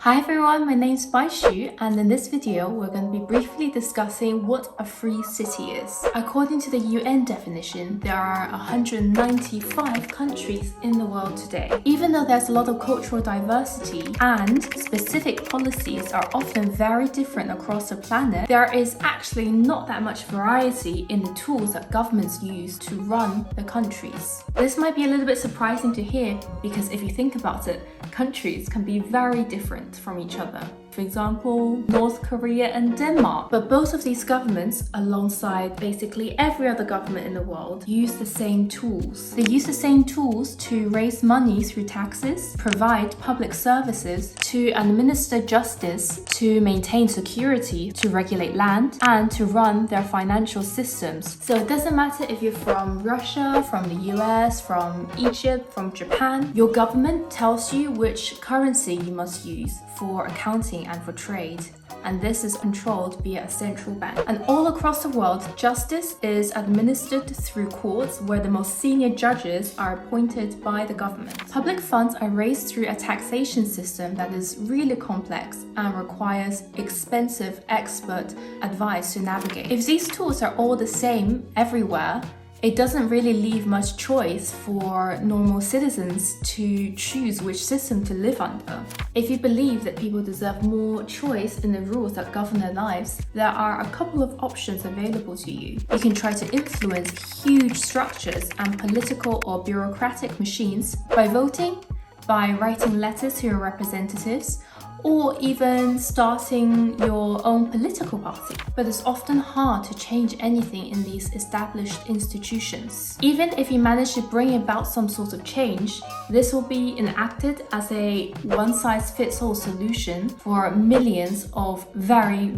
Hi everyone, my name's Baixu, and in this video we're going to be briefly discussing what a free city is. According to the UN definition, there are 195 countries in the world today. Even though there's a lot of cultural diversity and specific policies are often very different across the planet, there is actually not that much variety in the tools that governments use to run the countries. This might be a little bit surprising to hear because if you think about it, countries can be very different from each other. For example, North Korea and Denmark. But both of these governments, alongside basically every other government in the world, use the same tools. They use the same tools to raise money through taxes, provide public services, to administer justice, to maintain security, to regulate land, and to run their financial systems. So it doesn't matter if you're from Russia, from the US, from Egypt, from Japan, your government tells you which currency you must use for accounting and for trade. And this is controlled via a central bank. And all across the world, justice is administered through courts where the most senior judges are appointed by the government. Public funds are raised through a taxation system that is really complex and requires expensive expert advice to navigate. If these tools are all the same everywhere, it doesn't really leave much choice for normal citizens to choose which system to live under. If you believe that people deserve more choice in the rules that govern their lives, there are a couple of options available to you. You can try to influence huge structures and political or bureaucratic machines by voting, by writing letters to your representatives, or even starting your own political party. But it's often hard to change anything in these established institutions. Even if you manage to bring about some sort of change, this will be enacted as a one-size-fits-all solution for millions of very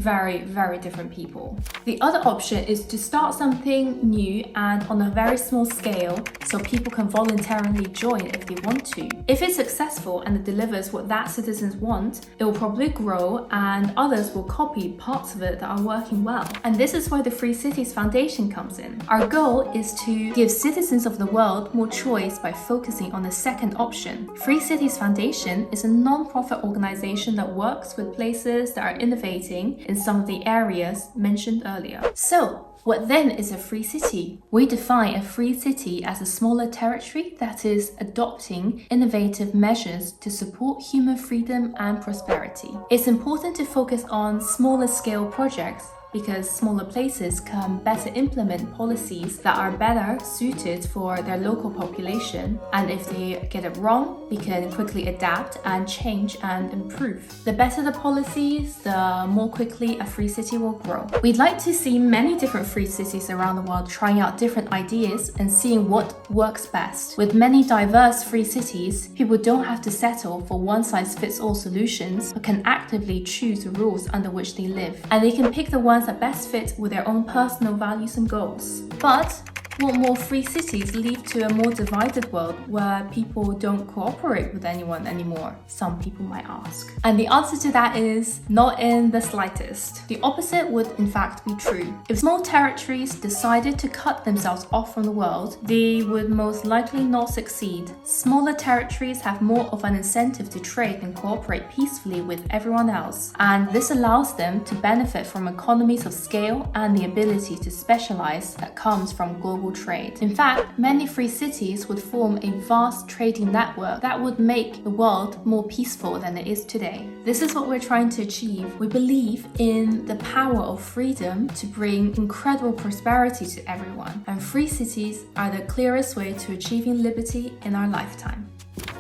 different people. The other option is to start something new and on a very small scale so people can voluntarily join if they want to. If it's successful and it delivers what that citizens want, it will probably grow and others will copy parts of it that are working well. And this is where the Free Cities Foundation comes in. Our goal is to give citizens of the world more choice by focusing on the second option. Free Cities Foundation is a non-profit organization that works with places that are innovating in some of the areas mentioned earlier. So, what then is a free city? We define a free city as a smaller territory that is adopting innovative measures to support human freedom and prosperity. It's important to focus on smaller scale projects because smaller places can better implement policies that are better suited for their local population. And if they get it wrong, we can quickly adapt and change and improve. The better the policies, the more quickly a free city will grow. We'd like to see many different free cities around the world trying out different ideas and seeing what works best. With many diverse free cities, people don't have to settle for one-size-fits-all solutions, but can actively choose the rules under which they live. And they can pick the ones that best fit with their own personal values and goals. But will more free cities lead to a more divided world where people don't cooperate with anyone anymore? Some people might ask. And the answer to that is not in the slightest. The opposite would in fact be true. If small territories decided to cut themselves off from the world, they would most likely not succeed. Smaller territories have more of an incentive to trade and cooperate peacefully with everyone else. And this allows them to benefit from economies of scale and the ability to specialize that comes from global trade. In fact, many free cities would form a vast trading network that would make the world more peaceful than it is today. This is what we're trying to achieve. We believe in the power of freedom to bring incredible prosperity to everyone, and free cities are the clearest way to achieving liberty in our lifetime.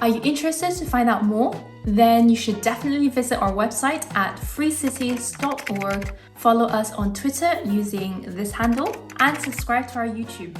Are you interested to find out more? Then you should definitely visit our website at freecities.org, follow us on Twitter using this handle, and subscribe to our YouTube.